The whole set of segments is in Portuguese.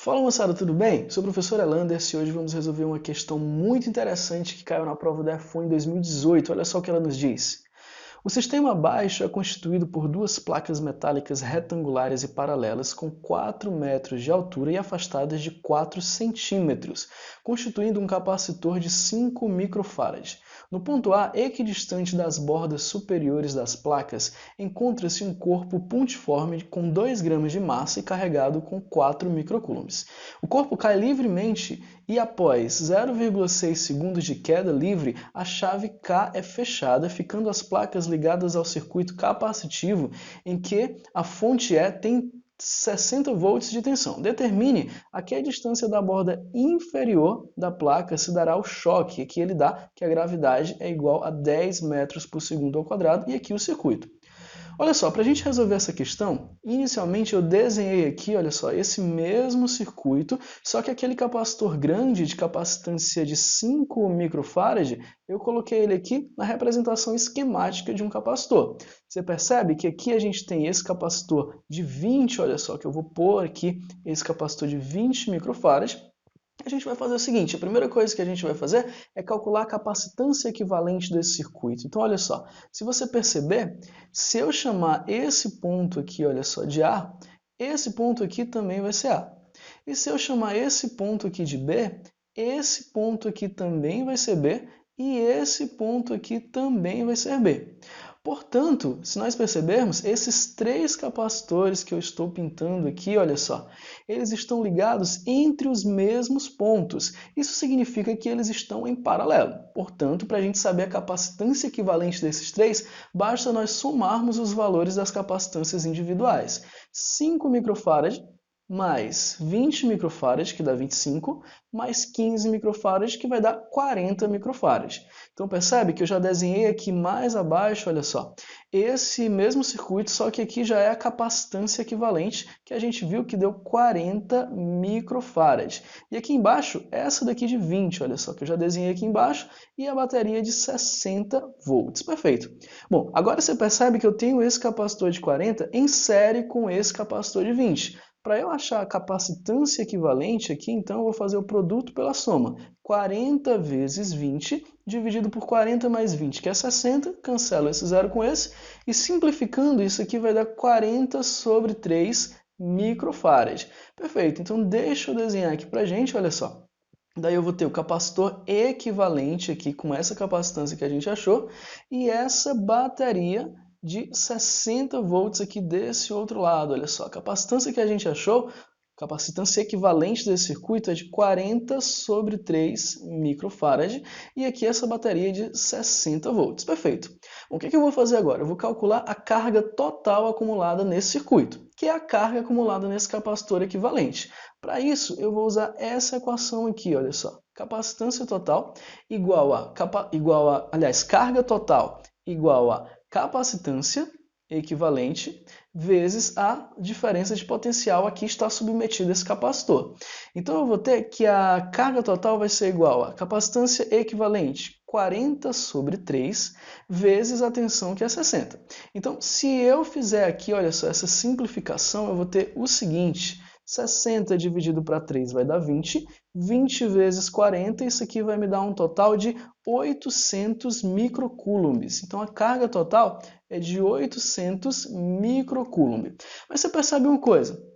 Fala moçada, tudo bem? Sou o professor Elanders e hoje vamos resolver uma questão muito interessante que caiu na prova da F1 em 2018. Olha só o que ela nos diz. O sistema abaixo é constituído por duas placas metálicas retangulares e paralelas com 4 metros de altura e afastadas de 4 centímetros, constituindo um capacitor de 5 microfarad. No ponto A, equidistante das bordas superiores das placas, encontra-se um corpo puntiforme com 2 gramas de massa e carregado com 4 microcoulombs. O corpo cai livremente e após 0,6 segundos de queda livre, a chave K é fechada, ficando as placas ligadas ao circuito capacitivo em que a fonte E tem 60 volts de tensão. Determine a que distância da borda inferior da placa se dará o choque, que ele dá que a gravidade é igual a 10 metros por segundo ao quadrado, e aqui o circuito. Olha só, para a gente resolver essa questão, inicialmente eu desenhei aqui, olha só, esse mesmo circuito, só que aquele capacitor grande de capacitância de 5 microfarad, eu coloquei ele aqui na representação esquemática de um capacitor. Você percebe que aqui a gente tem esse capacitor de 20, olha só, que eu vou pôr aqui esse capacitor de 20 microfarad. A gente vai fazer o seguinte, a primeira coisa que a gente vai fazer é calcular a capacitância equivalente desse circuito. Então, olha só, se você perceber, se eu chamar esse ponto aqui, olha só, de A, esse ponto aqui também vai ser A. E se eu chamar esse ponto aqui de B, esse ponto aqui também vai ser B, e esse ponto aqui também vai ser B. Portanto, se nós percebermos, esses três capacitores que eu estou pintando aqui, olha só, eles estão ligados entre os mesmos pontos. Isso significa que eles estão em paralelo. Portanto, para a gente saber a capacitância equivalente desses três, basta nós somarmos os valores das capacitâncias individuais. 5 microfarad mais 20 microfarad, que dá 25, mais 15 microfarad, que vai dar 40 microfarad. Então percebe que eu já desenhei aqui mais abaixo, olha só, esse mesmo circuito, só que aqui já é a capacitância equivalente, que a gente viu que deu 40 microfarad. E aqui embaixo, essa daqui de 20, olha só, que eu já desenhei aqui embaixo, e a bateria de 60 volts. Perfeito. Bom, agora você percebe que eu tenho esse capacitor de 40 em série com esse capacitor de 20. Para eu achar a capacitância equivalente aqui, então eu vou fazer o produto pela soma. 40 vezes 20 dividido por 40 mais 20, que é 60, cancelo esse zero com esse, e simplificando isso aqui vai dar 40 sobre 3 microfarad. Perfeito, então deixa eu desenhar aqui para a gente, olha só. Daí eu vou ter o capacitor equivalente aqui com essa capacitância que a gente achou, e essa bateria de 60 volts aqui desse outro lado. Olha só, a capacitância que a gente achou, capacitância equivalente desse circuito é de 40 sobre 3 microfarad, e aqui essa bateria de 60 volts. Perfeito. Bom, o que eu vou fazer agora? Eu vou calcular a carga total acumulada nesse circuito, que é a carga acumulada nesse capacitor equivalente. Para isso, eu vou usar essa equação aqui, olha só. Capacitância total carga total igual a capacitância equivalente vezes a diferença de potencial a que está submetido esse capacitor. Então eu vou ter que a carga total vai ser igual a capacitância equivalente 40 sobre 3 vezes a tensão, que é 60. Então, se eu fizer aqui, olha só, essa simplificação, eu vou ter o seguinte: 60 dividido para 3 vai dar 20, 20 vezes 40, isso aqui vai me dar um total de 800 microcoulombs. Então a carga total é de 800 microcoulomb. Mas você percebe uma coisa?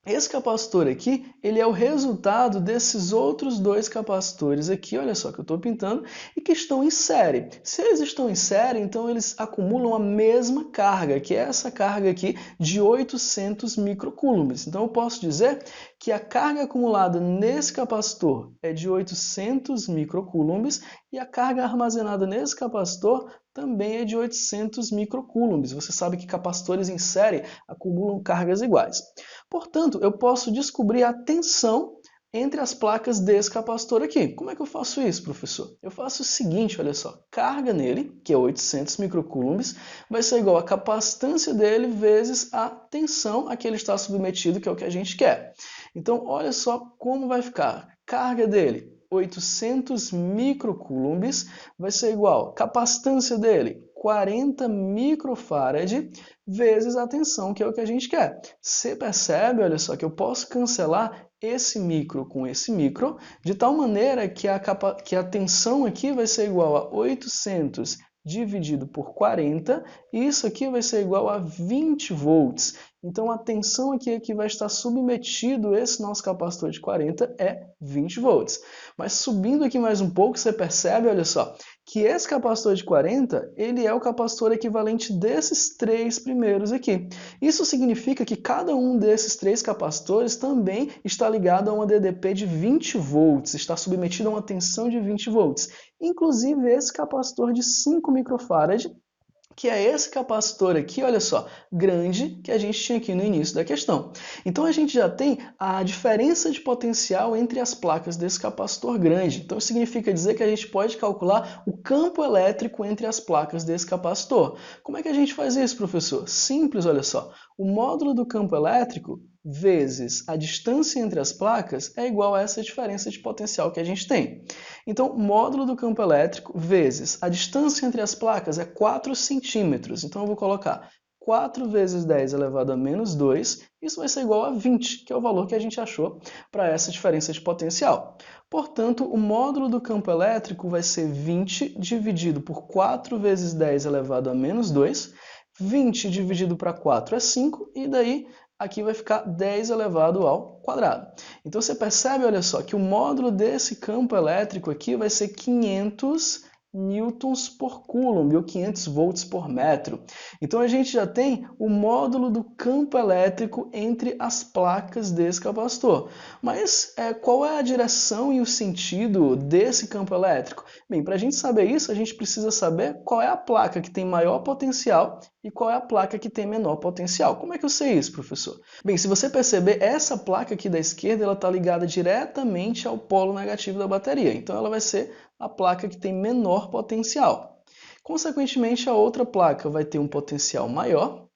Esse capacitor aqui, ele é o resultado desses outros dois capacitores aqui, olha só, que eu estou pintando, e que estão em série. Se eles estão em série, então eles acumulam a mesma carga, que é essa carga aqui de 800 microcoulombs. Então eu posso dizer que a carga acumulada nesse capacitor é de 800 microcoulombs e a carga armazenada nesse capacitor também é de 800 microcoulombs. Você sabe que capacitores em série acumulam cargas iguais. Portanto, eu posso descobrir a tensão entre as placas desse capacitor aqui. Como é que eu faço isso, professor? Eu faço o seguinte, olha só, carga nele, que é 800 microcoulombs, vai ser igual a capacitância dele vezes a tensão a que ele está submetido, que é o que a gente quer. Então, olha só como vai ficar. Carga dele, 800 microcoulombs vai ser igual, capacitância dele, 40 microfarad vezes a tensão, que é o que a gente quer. Você percebe, olha só, que eu posso cancelar esse micro com esse micro, de tal maneira que a tensão aqui vai ser igual a 800 dividido por 40, e isso aqui vai ser igual a 20 volts. Então a tensão aqui que vai estar submetido esse nosso capacitor de 40 é 20 volts. Mas subindo aqui mais um pouco, você percebe, olha só, que esse capacitor de 40, ele é o capacitor equivalente desses três primeiros aqui. Isso significa que cada um desses três capacitores também está ligado a uma DDP de 20 volts, está submetido a uma tensão de 20 volts. Inclusive esse capacitor de 5 microfarad, que é esse capacitor aqui, olha só, grande, que a gente tinha aqui no início da questão. Então a gente já tem a diferença de potencial entre as placas desse capacitor grande. Então isso significa dizer que a gente pode calcular o campo elétrico entre as placas desse capacitor. Como é que a gente faz isso, professor? Simples, olha só. O módulo do campo elétrico vezes a distância entre as placas é igual a essa diferença de potencial que a gente tem. Então, módulo do campo elétrico vezes a distância entre as placas é 4 centímetros. Então, eu vou colocar 4 vezes 10 elevado a menos 2, isso vai ser igual a 20, que é o valor que a gente achou para essa diferença de potencial. Portanto, o módulo do campo elétrico vai ser 20 dividido por 4 vezes 10 elevado a menos 2, 20 dividido para 4 é 5, e daí aqui vai ficar 10 elevado ao quadrado. Então você percebe, olha só, que o módulo desse campo elétrico aqui vai ser 500 newtons por coulomb, ou 500 volts por metro. Então a gente já tem o módulo do campo elétrico entre as placas desse capacitor. Mas qual é a direção e o sentido desse campo elétrico? Bem, para a gente saber isso, a gente precisa saber qual é a placa que tem maior potencial e qual é a placa que tem menor potencial. Como é que eu sei isso, professor? Bem, se você perceber, essa placa aqui da esquerda ela está ligada diretamente ao polo negativo da bateria. Então ela vai ser a placa que tem menor potencial. Consequentemente, a outra placa vai ter um potencial maior,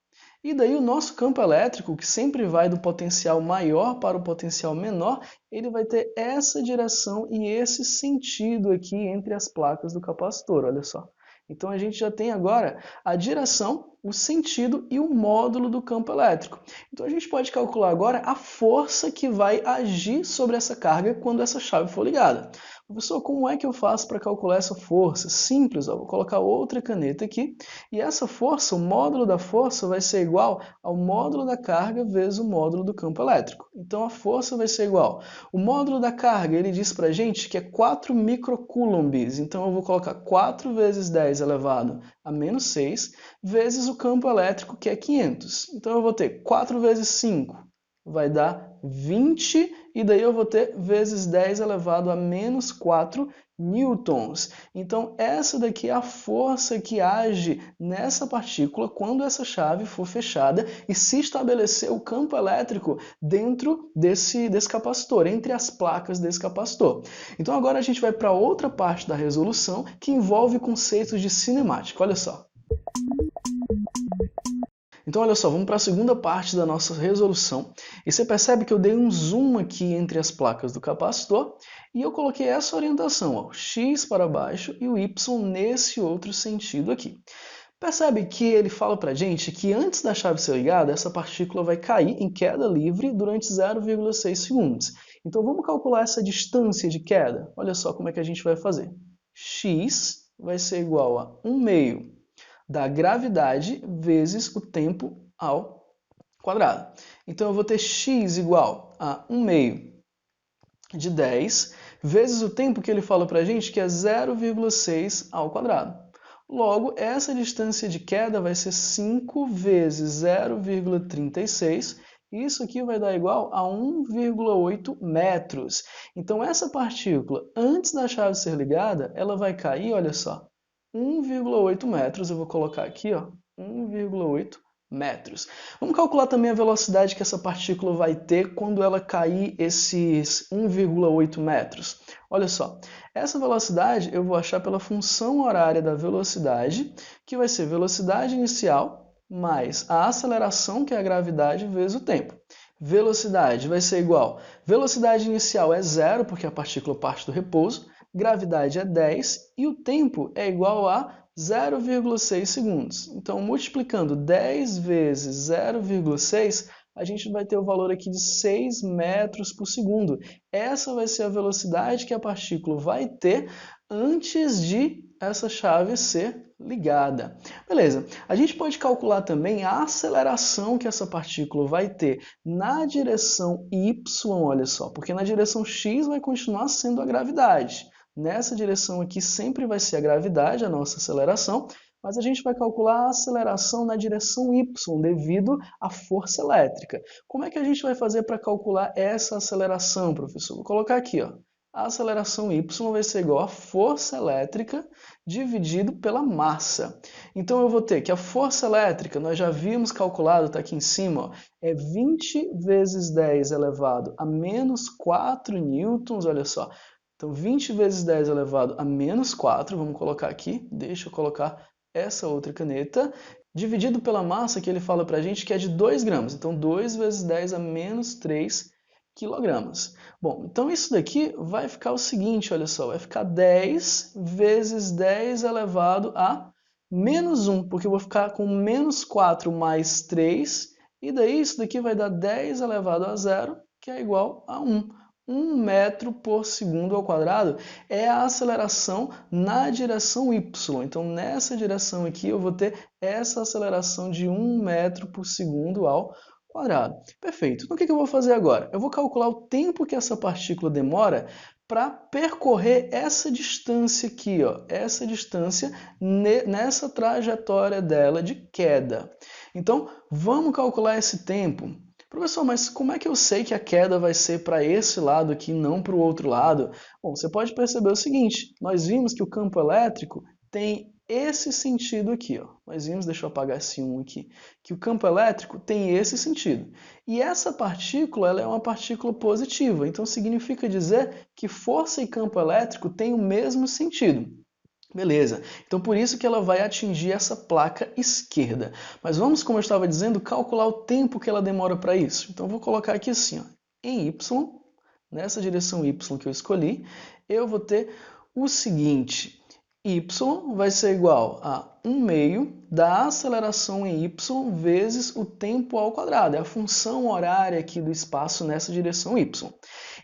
e daí o nosso campo elétrico, que sempre vai do potencial maior para o potencial menor, ele vai ter essa direção e esse sentido aqui entre as placas do capacitor, olha só. Então a gente já tem agora a direção, o sentido e o módulo do campo elétrico. Então a gente pode calcular agora a força que vai agir sobre essa carga quando essa chave for ligada. Professor, como é que eu faço para calcular essa força? Simples, ó, vou colocar outra caneta aqui, e essa força, o módulo da força vai ser igual ao módulo da carga vezes o módulo do campo elétrico. Então a força vai ser igual. O módulo da carga, ele diz para a gente que é 4 microcoulombs, então eu vou colocar 4 vezes 10 elevado a menos 6, vezes o campo elétrico, que é 500. Então eu vou ter 4 vezes 5, vai dar 20, e daí eu vou ter vezes 10 elevado a menos 4 newtons. Então essa daqui é a força que age nessa partícula quando essa chave for fechada e se estabelecer o campo elétrico dentro desse capacitor, entre as placas desse capacitor. Então agora a gente vai para outra parte da resolução que envolve conceitos de cinemática. Olha só. Então, olha só, vamos para a segunda parte da nossa resolução. E você percebe que eu dei um zoom aqui entre as placas do capacitor e eu coloquei essa orientação, ó, x para baixo e o y nesse outro sentido aqui. Percebe que ele fala para a gente que antes da chave ser ligada, essa partícula vai cair em queda livre durante 0,6 segundos. Então, vamos calcular essa distância de queda. Olha só como é que a gente vai fazer. X vai ser igual a 1/2 da gravidade vezes o tempo ao quadrado. Então eu vou ter x igual a 1/2 de 10 vezes o tempo que ele fala para a gente, que é 0,6 ao quadrado. Logo, essa distância de queda vai ser 5 vezes 0,36, e isso aqui vai dar igual a 1,8 metros. Então essa partícula, antes da chave ser ligada, ela vai cair, olha só, 1,8 metros, eu vou colocar aqui, ó, 1,8 metros. Vamos calcular também a velocidade que essa partícula vai ter quando ela cair esses 1,8 metros. Olha só, essa velocidade eu vou achar pela função horária da velocidade, que vai ser velocidade inicial mais a aceleração, que é a gravidade, vezes o tempo. Velocidade vai ser igual. Velocidade inicial é 0, porque a partícula parte do repouso. Gravidade é 10 e o tempo é igual a 0,6 segundos. Então, multiplicando 10 vezes 0,6, a gente vai ter o valor aqui de 6 metros por segundo. Essa vai ser a velocidade que a partícula vai ter antes de essa chave ser ligada. Beleza, a gente pode calcular também a aceleração que essa partícula vai ter na direção y, olha só, porque na direção x vai continuar sendo a gravidade. Nessa direção aqui sempre vai ser a gravidade, a nossa aceleração, mas a gente vai calcular a aceleração na direção y, devido à força elétrica. Como é que a gente vai fazer para calcular essa aceleração, professor? Vou colocar aqui, ó. A aceleração y vai ser igual a força elétrica dividido pela massa. Então eu vou ter que a força elétrica, nós já havíamos calculado, está aqui em cima, ó, é 20 vezes 10 elevado a menos 4 newtons, olha só. Então 20 vezes 10 elevado a menos 4, vamos colocar aqui, deixa eu colocar essa outra caneta, dividido pela massa que ele fala para a gente que é de 2 gramas. Então 2 vezes 10 a menos 3 quilogramas. Bom, então isso daqui vai ficar o seguinte, olha só, vai ficar 10 vezes 10 elevado a menos 1, porque eu vou ficar com menos 4 mais 3, e daí isso daqui vai dar 10 elevado a 0, que é igual a 1. 1 metro por segundo ao quadrado é a aceleração na direção y. Então, nessa direção aqui, eu vou ter essa aceleração de 1 metro por segundo ao quadrado. Perfeito. Então, o que eu vou fazer agora? Eu vou calcular o tempo que essa partícula demora para percorrer essa distância aqui, ó, essa distância nessa trajetória dela de queda. Então, vamos calcular esse tempo. Professor, mas como é que eu sei que a queda vai ser para esse lado aqui, não para o outro lado? Bom, você pode perceber o seguinte, nós vimos que o campo elétrico tem esse sentido aqui, ó. Nós vimos, deixa eu apagar esse 1 aqui, que o campo elétrico tem esse sentido. E essa partícula, ela é uma partícula positiva, então significa dizer que força e campo elétrico têm o mesmo sentido. Beleza, então por isso que ela vai atingir essa placa esquerda. Mas vamos, como eu estava dizendo, calcular o tempo que ela demora para isso. Então vou colocar aqui assim, ó, em y, nessa direção y que eu escolhi, eu vou ter o seguinte, y vai ser igual a 1/2 da aceleração em y vezes o tempo ao quadrado. É a função horária aqui do espaço nessa direção y.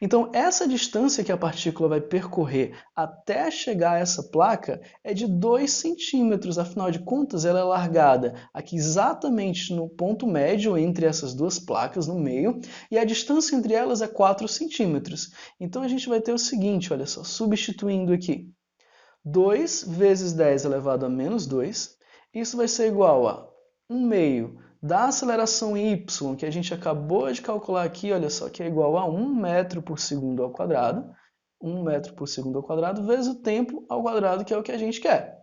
Então, essa distância que a partícula vai percorrer até chegar a essa placa é de 2 centímetros. Afinal de contas, ela é largada aqui exatamente no ponto médio entre essas duas placas, no meio, e a distância entre elas é 4 centímetros. Então, a gente vai ter o seguinte, olha só, substituindo aqui. 2 vezes 10 elevado a menos 2, isso vai ser igual a 1/2 da aceleração em y, que a gente acabou de calcular aqui, olha só, que é igual a 1 metro por segundo ao quadrado, 1 metro por segundo ao quadrado, vezes o tempo ao quadrado, que é o que a gente quer.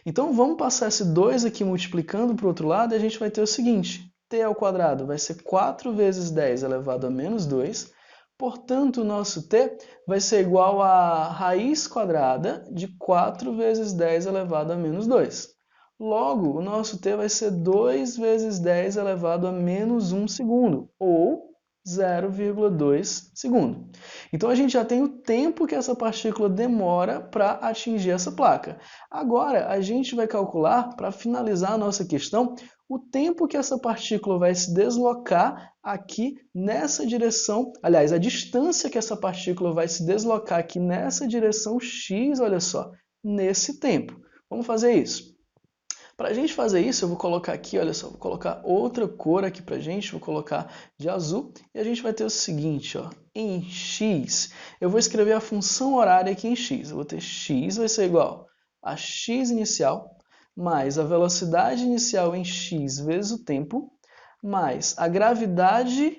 Então, vamos passar esse 2 aqui multiplicando para o outro lado, e a gente vai ter o seguinte, t ao quadrado vai ser 4 vezes 10 elevado a menos 2, portanto, o nosso t vai ser igual a raiz quadrada de 4 vezes 10 elevado a menos 2. Logo, o nosso t vai ser 2 vezes 10 elevado a menos 1 segundo, ou 0,2 segundo. Então, a gente já tem o tempo que essa partícula demora para atingir essa placa. Agora, a gente vai calcular, para finalizar a nossa questão, o tempo que essa partícula vai se deslocar aqui nessa direção, aliás, a distância que essa partícula vai se deslocar aqui nessa direção x, olha só, nesse tempo. Vamos fazer isso. Para a gente fazer isso, eu vou colocar aqui, olha só, vou colocar outra cor aqui para a gente, vou colocar de azul, e a gente vai ter o seguinte, ó, em x, eu vou escrever a função horária aqui em x, eu vou ter x vai ser igual a x inicial, mais a velocidade inicial em x vezes o tempo, mais a gravidade,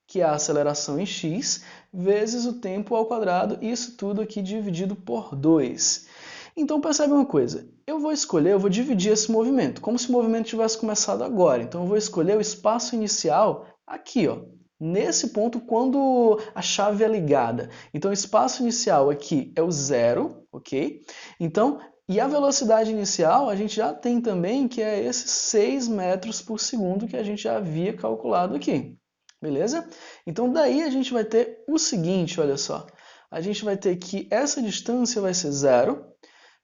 que é a aceleração em x, vezes o tempo ao quadrado, isso tudo aqui dividido por 2. Então percebe uma coisa, eu vou dividir esse movimento, como se o movimento tivesse começado agora. Então eu vou escolher o espaço inicial aqui, ó, nesse ponto quando a chave é ligada. Então o espaço inicial aqui é o 0, ok? Então, e a velocidade inicial a gente já tem também, que é esses 6 metros por segundo que a gente já havia calculado aqui. Beleza? Então daí a gente vai ter o seguinte, olha só. A gente vai ter que essa distância vai ser 0,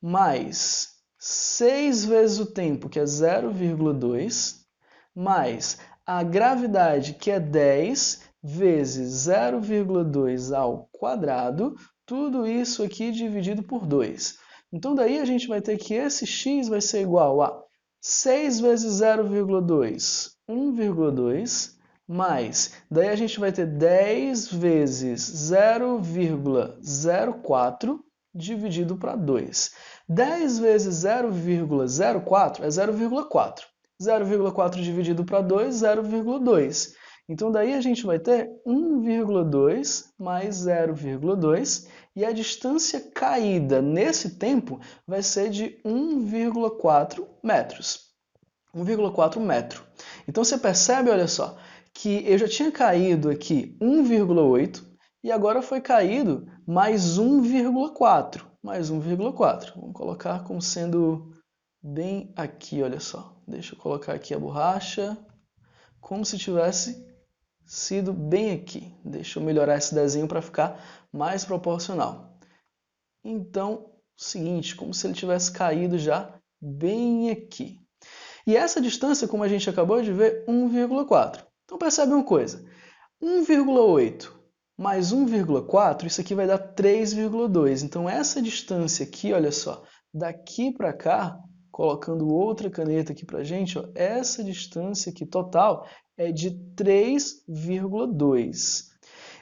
mais 6 vezes o tempo, que é 0,2, mais a gravidade, que é 10, vezes 0,2 ao quadrado, tudo isso aqui dividido por 2. Então daí a gente vai ter que esse x vai ser igual a 6 vezes 0,2, 1,2, mais, daí a gente vai ter 10 vezes 0,04 dividido para 2. 10 vezes 0,04 é 0,4. 0,4 dividido para 2, 0,2. Então daí a gente vai ter 1,2 mais 0,2 e a distância caída nesse tempo vai ser de 1,4 metros. 1,4 metro. Então você percebe, olha só, que eu já tinha caído aqui 1,8 e agora foi caído mais 1,4. Mais 1,4. Vamos colocar como sendo bem aqui, olha só. Deixa eu colocar aqui a borracha, como se tivesse sido bem aqui. Deixa eu melhorar esse desenho para ficar mais proporcional. Então, seguinte, como se ele tivesse caído já bem aqui. E essa distância, como a gente acabou de ver, 1,4. Então percebe uma coisa, 1,8 mais 1,4, isso aqui vai dar 3,2. Então essa distância aqui, olha só, daqui para cá, colocando outra caneta aqui para a gente, ó, essa distância aqui total é de 3,2.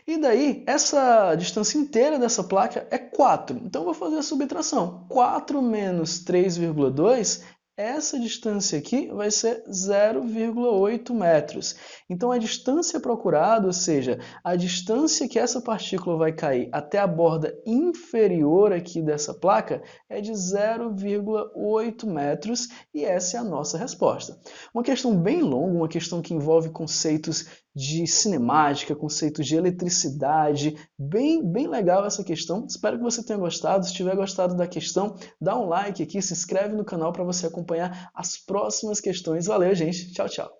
E daí, essa distância inteira dessa placa é 4. Então eu vou fazer a subtração. 4 menos 3,2, essa distância aqui vai ser 0,8 metros. Então a distância procurada, ou seja, a distância que essa partícula vai cair até a borda inferior aqui dessa placa é de 0,8 metros e essa é a nossa resposta. Uma questão bem longa, uma questão que envolve conceitos de cinemática, conceitos de eletricidade, bem legal essa questão. Espero que você tenha gostado. Se tiver gostado da questão, dá um like aqui, se inscreve no canal para você acompanhar as próximas questões. Valeu, gente. Tchau, tchau.